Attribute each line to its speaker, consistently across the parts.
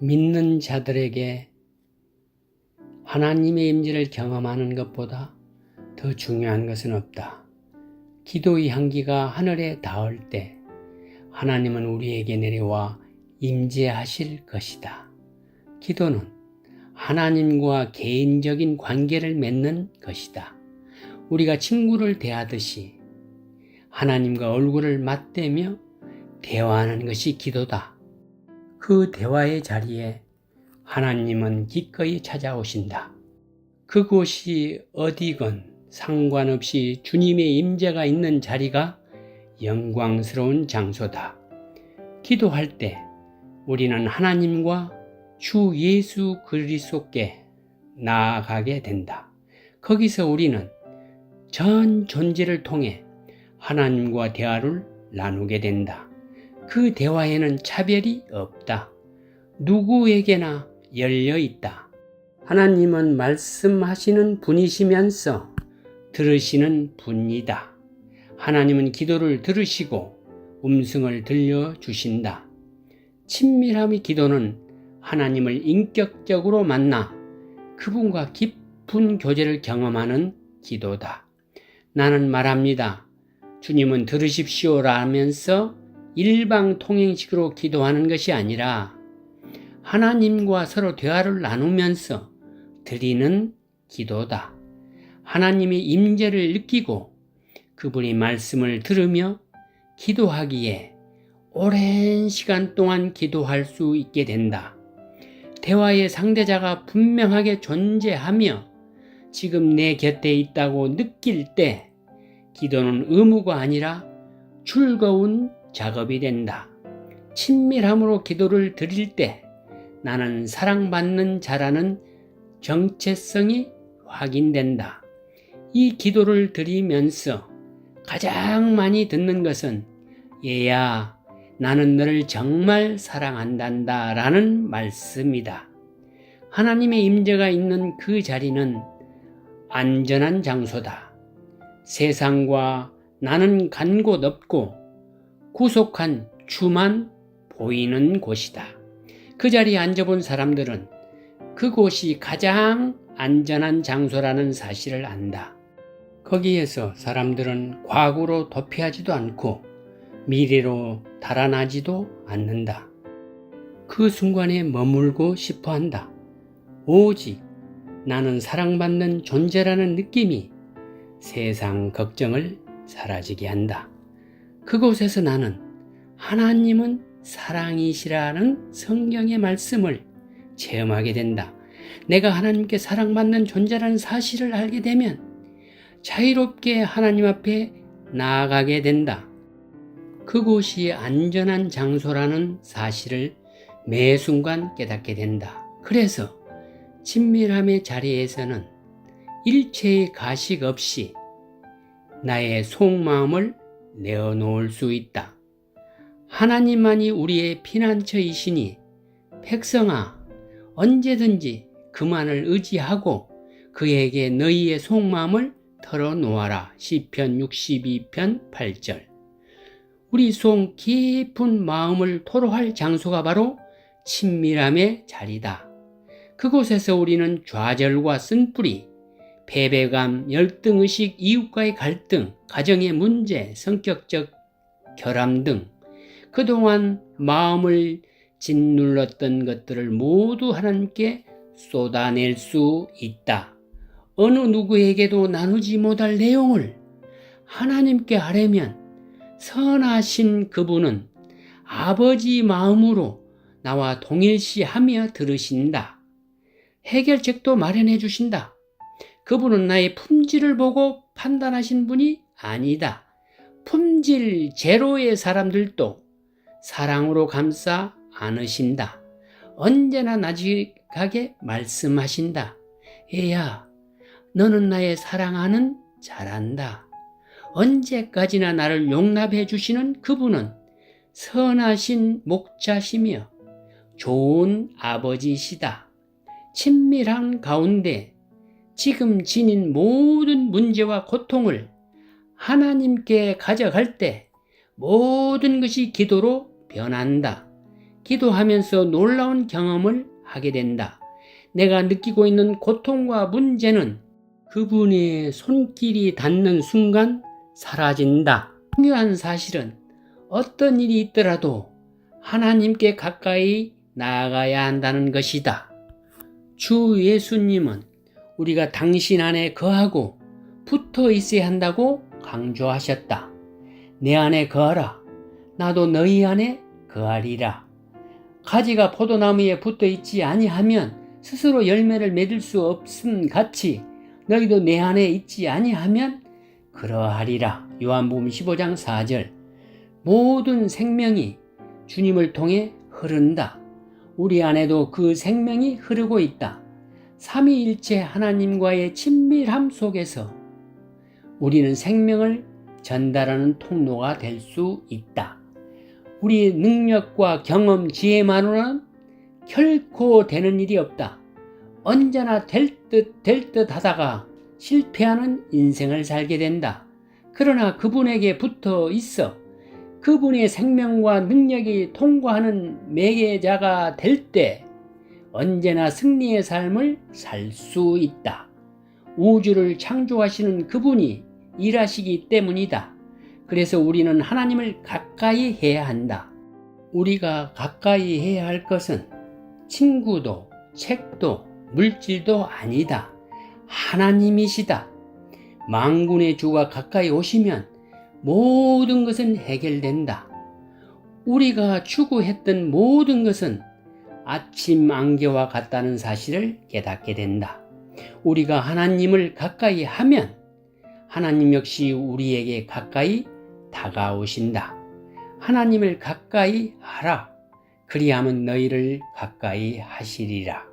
Speaker 1: 믿는 자들에게 하나님의 임재를 경험하는 것보다 더 중요한 것은 없다. 기도의 향기가 하늘에 닿을 때 하나님은 우리에게 내려와 임재하실 것이다. 기도는 하나님과 개인적인 관계를 맺는 것이다. 우리가 친구를 대하듯이 하나님과 얼굴을 맞대며 대화하는 것이 기도다. 그 대화의 자리에 하나님은 기꺼이 찾아오신다. 그곳이 어디건 상관없이 주님의 임재가 있는 자리가 영광스러운 장소다. 기도할 때 우리는 하나님과 주 예수 그리스도께 나아가게 된다. 거기서 우리는 전 존재를 통해 하나님과 대화를 나누게 된다. 그 대화에는 차별이 없다. 누구에게나 열려 있다. 하나님은 말씀하시는 분이시면서 들으시는 분이다. 하나님은 기도를 들으시고 음성을 들려주신다. 친밀함의 기도는 하나님을 인격적으로 만나 그분과 깊은 교제를 경험하는 기도다. 나는 말합니다. 주님은 들으십시오 라면서 일방통행식으로 기도하는 것이 아니라 하나님과 서로 대화를 나누면서 드리는 기도다. 하나님의 임재를 느끼고 그분의 말씀을 들으며 기도하기에 오랜 시간 동안 기도할 수 있게 된다. 대화의 상대자가 분명하게 존재하며 지금 내 곁에 있다고 느낄 때 기도는 의무가 아니라 즐거운 작업이 된다. 친밀함으로 기도를 드릴 때 나는 사랑받는 자라는 정체성이 확인된다. 이 기도를 드리면서 가장 많이 듣는 것은 얘야, 나는 너를 정말 사랑한단다 라는 말씀이다. 하나님의 임재가 있는 그 자리는 안전한 장소다. 세상과 나는 간 곳 없고 구속한 주만 보이는 곳이다. 그 자리에 앉아본 사람들은 그곳이 가장 안전한 장소라는 사실을 안다. 거기에서 사람들은 과거로 도피하지도 않고 미래로 달아나지도 않는다. 그 순간에 머물고 싶어 한다. 오직 나는 사랑받는 존재라는 느낌이 세상 걱정을 사라지게 한다. 그곳에서 나는 하나님은 사랑이시라는 성경의 말씀을 체험하게 된다. 내가 하나님께 사랑받는 존재라는 사실을 알게 되면 자유롭게 하나님 앞에 나아가게 된다. 그곳이 안전한 장소라는 사실을 매 순간 깨닫게 된다. 그래서 친밀함의 자리에서는 일체의 가식 없이 나의 속마음을 내어놓을 수 있다. 하나님만이 우리의 피난처이시니 백성아, 언제든지 그만을 의지하고 그에게 너희의 속마음을 털어놓아라. 시편 62편 8절. 우리 속 깊은 마음을 토로할 장소가 바로 친밀함의 자리다. 그곳에서 우리는 좌절과 쓴뿌리, 패배감, 열등의식, 이웃과의 갈등, 가정의 문제, 성격적 결함 등 그동안 마음을 짓눌렀던 것들을 모두 하나님께 쏟아낼 수 있다. 어느 누구에게도 나누지 못할 내용을 하나님께 하려면 선하신 그분은 아버지 마음으로 나와 동일시하며 들으신다. 해결책도 마련해 주신다. 그분은 나의 품질을 보고 판단하신 분이 아니다. 품질 제로의 사람들도 사랑으로 감싸 안으신다. 언제나 나직하게 말씀하신다. 얘야, 너는 나의 사랑하는 자란다. 언제까지나 나를 용납해 주시는 그분은 선하신 목자시며 좋은 아버지시다. 친밀한 가운데 지금 지닌 모든 문제와 고통을 하나님께 가져갈 때 모든 것이 기도로 변한다. 기도하면서 놀라운 경험을 하게 된다. 내가 느끼고 있는 고통과 문제는 그분의 손길이 닿는 순간 사라진다. 중요한 사실은 어떤 일이 있더라도 하나님께 가까이 나아가야 한다는 것이다. 주 예수님은 우리가 당신 안에 거하고 붙어 있어야 한다고 강조하셨다. 내 안에 거하라. 나도 너희 안에 거하리라. 가지가 포도나무에 붙어 있지 아니하면 스스로 열매를 맺을 수 없음 같이 너희도 내 안에 있지 아니하면 그러하리라. 요한복음 15장 4절. 모든 생명이 주님을 통해 흐른다. 우리 안에도 그 생명이 흐르고 있다. 삼위일체 하나님과의 친밀함 속에서 우리는 생명을 전달하는 통로가 될 수 있다. 우리의 능력과 경험, 지혜만으로는 결코 되는 일이 없다. 언제나 될 듯 하다가 실패하는 인생을 살게 된다. 그러나 그분에게 붙어 있어 그분의 생명과 능력이 통과하는 매개자가 될 때 언제나 승리의 삶을 살 수 있다. 우주를 창조하시는 그분이 일하시기 때문이다. 그래서 우리는 하나님을 가까이 해야 한다. 우리가 가까이 해야 할 것은 친구도, 책도, 물질도 아니다. 하나님이시다. 만군의 주가 가까이 오시면 모든 것은 해결된다. 우리가 추구했던 모든 것은 아침 안개와 같다는 사실을 깨닫게 된다. 우리가 하나님을 가까이 하면 하나님 역시 우리에게 가까이 다가오신다. 하나님을 가까이 하라. 그리하면 너희를 가까이 하시리라.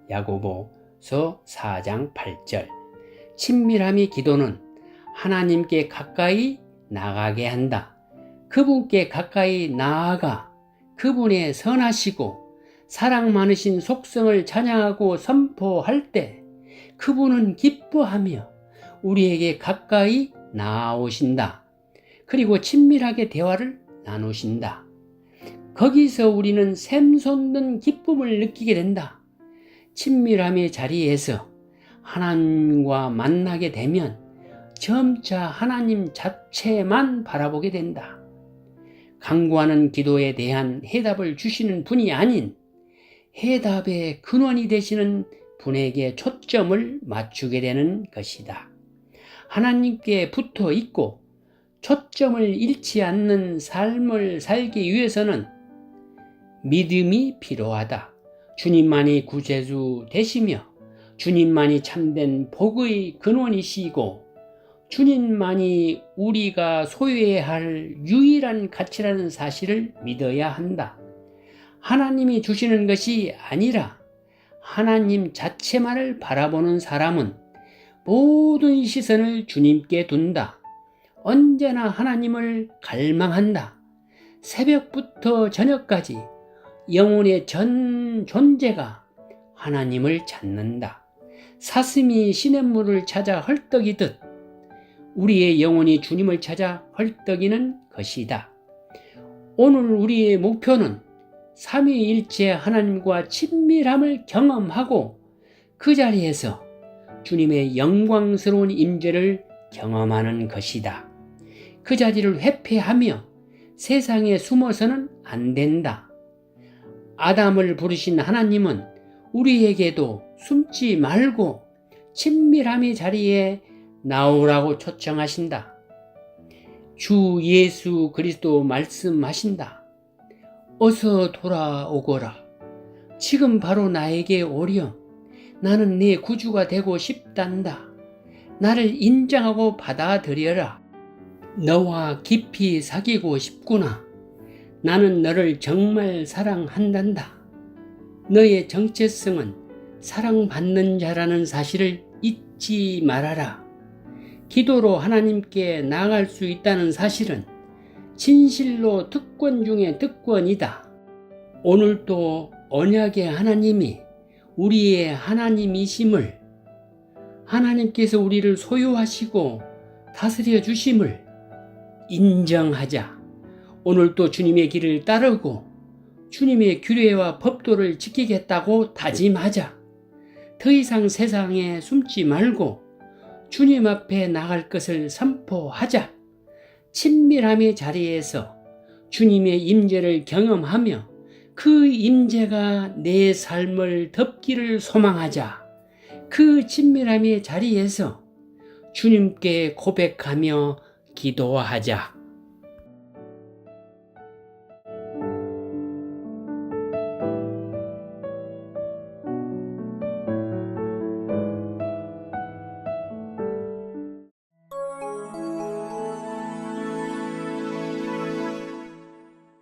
Speaker 1: 야고보서 4장 8절. 친밀함의 기도는 하나님께 가까이 나가게 한다. 그분께 가까이 나아가 그분의 선하시고 사랑 많으신 속성을 찬양하고 선포할 때 그분은 기뻐하며 우리에게 가까이 나아오신다. 그리고 친밀하게 대화를 나누신다. 거기서 우리는 샘솟는 기쁨을 느끼게 된다. 친밀함의 자리에서 하나님과 만나게 되면 점차 하나님 자체만 바라보게 된다. 간구하는 기도에 대한 해답을 주시는 분이 아닌 해답의 근원이 되시는 분에게 초점을 맞추게 되는 것이다. 하나님께 붙어 있고 초점을 잃지 않는 삶을 살기 위해서는 믿음이 필요하다. 주님만이 구세주 되시며 주님만이 참된 복의 근원이시고 주님만이 우리가 소유해야 할 유일한 가치라는 사실을 믿어야 한다. 하나님이 주시는 것이 아니라 하나님 자체만을 바라보는 사람은 모든 시선을 주님께 둔다. 언제나 하나님을 갈망한다. 새벽부터 저녁까지 영혼의 전 존재가 하나님을 찾는다. 사슴이 시냇물을 찾아 헐떡이듯 우리의 영혼이 주님을 찾아 헐떡이는 것이다. 오늘 우리의 목표는 삼위일체 하나님과 친밀함을 경험하고 그 자리에서 주님의 영광스러운 임재를 경험하는 것이다. 그 자리를 회피하며 세상에 숨어서는 안 된다. 아담을 부르신 하나님은 우리에게도 숨지 말고 친밀함의 자리에 나오라고 초청하신다. 주 예수 그리스도 말씀하신다. 어서 돌아오거라. 지금 바로 나에게 오렴. 나는 네 구주가 되고 싶단다. 나를 인정하고 받아들여라. 너와 깊이 사귀고 싶구나. 나는 너를 정말 사랑한단다. 너의 정체성은 사랑받는 자라는 사실을 잊지 말아라. 기도로 하나님께 나아갈 수 있다는 사실은 진실로 특권 중에 특권이다. 오늘도 언약의 하나님이 우리의 하나님이심을, 하나님께서 우리를 소유하시고 다스려 주심을 인정하자. 오늘도 주님의 길을 따르고 주님의 규례와 법도를 지키겠다고 다짐하자. 더 이상 세상에 숨지 말고 주님 앞에 나갈 것을 선포하자. 친밀함의 자리에서 주님의 임재를 경험하며 그 임재가 내 삶을 덮기를 소망하자. 그 친밀함의 자리에서 주님께 고백하며 기도하자.